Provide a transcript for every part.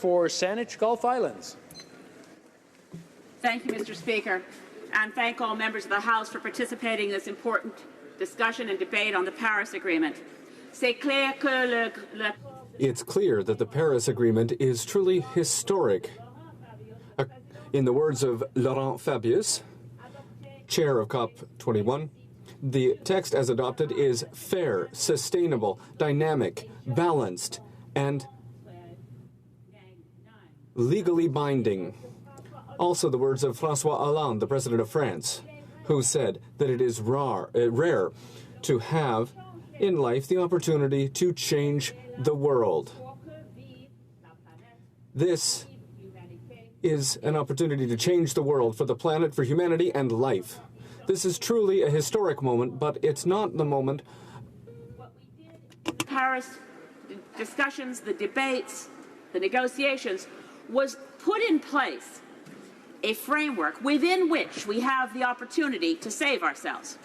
for Saanich Gulf Islands. Thank you, Mr. Speaker, and thank all members of the House for participating in this important discussion and debate on the Paris Agreement. It's clear that the Paris Agreement is truly historic. In the words of Laurent Fabius, chair of COP21, the text as adopted is fair, sustainable, dynamic, balanced, and legally binding. Also the words of François Hollande, the President of France, who said that it is rare to have in life the opportunity to change the world. This is an opportunity to change the world for the planet, for humanity, and life. This is truly a historic moment, but it's not the moment. Paris discussions, the debates, the negotiations was put in place a framework within which we have the opportunity to save ourselves.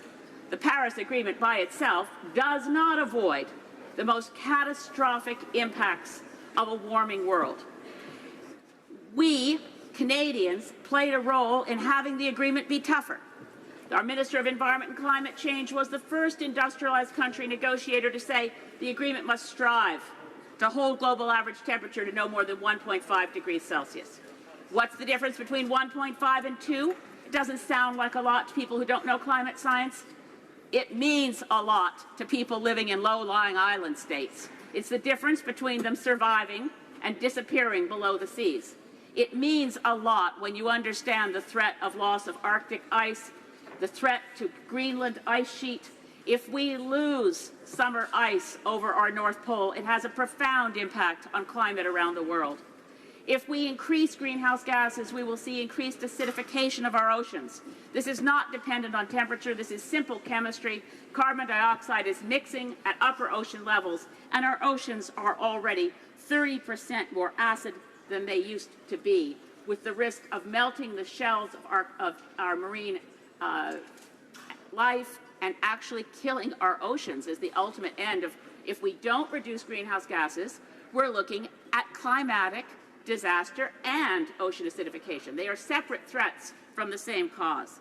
The Paris Agreement by itself does not avoid the most catastrophic impacts of a warming world. We, Canadians, played a role in having the agreement be tougher. Our Minister of Environment and Climate Change was the first industrialized country negotiator to say the agreement must strive to hold global average temperature to no more than 1.5 degrees Celsius. What's the difference between 1.5 and 2? It doesn't sound like a lot to people who don't know climate science. It means a lot to people living in low-lying island states. It's the difference between them surviving and disappearing below the seas. It means a lot when you understand the threat of loss of Arctic ice, the threat to Greenland ice sheet. If we lose summer ice over our North Pole, it has a profound impact on climate around the world. If we increase greenhouse gases, we will see increased acidification of our oceans. This is not dependent on temperature. This is simple chemistry. Carbon dioxide is mixing at upper ocean levels, and our oceans are already 30% more acid than they used to be, with the risk of melting the shells of our marine life and actually killing our oceans is the ultimate end of, if we don't reduce greenhouse gases, we're looking at climatic disaster and ocean acidification. They are separate threats from the same cause.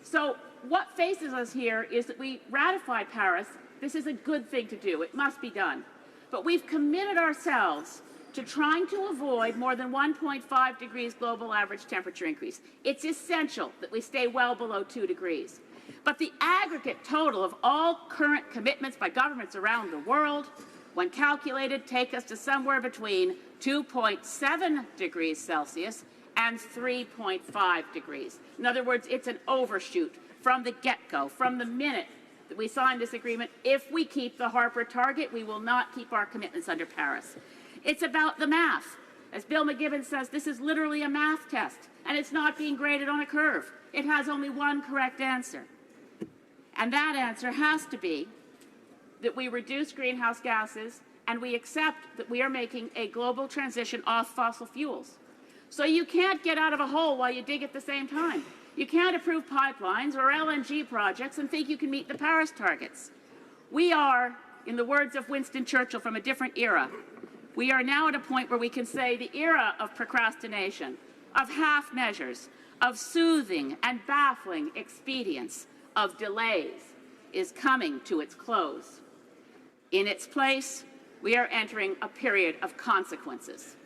So what faces us here is that we ratified Paris. This is a good thing to do. It must be done. But we've committed ourselves to trying to avoid more than 1.5 degrees global average temperature increase. It's essential that we stay well below 2 degrees. But the aggregate total of all current commitments by governments around the world, when calculated, take us to somewhere between 2.7 degrees Celsius and 3.5 degrees. In other words, it's an overshoot from the get-go, from the minute that we signed this agreement. If we keep the Harper target, we will not keep our commitments under Paris. It's about the math. As Bill McGibbon says, this is literally a math test, and it's not being graded on a curve. It has only one correct answer. And that answer has to be that we reduce greenhouse gases and we accept that we are making a global transition off fossil fuels. So you can't get out of a hole while you dig at the same time. You can't approve pipelines or LNG projects and think you can meet the Paris targets. We are, in the words of Winston Churchill from a different era, we are now at a point where we can say the era of procrastination, of half measures, of soothing and baffling expedients, of delays, is coming to its close. In its place, we are entering a period of consequences.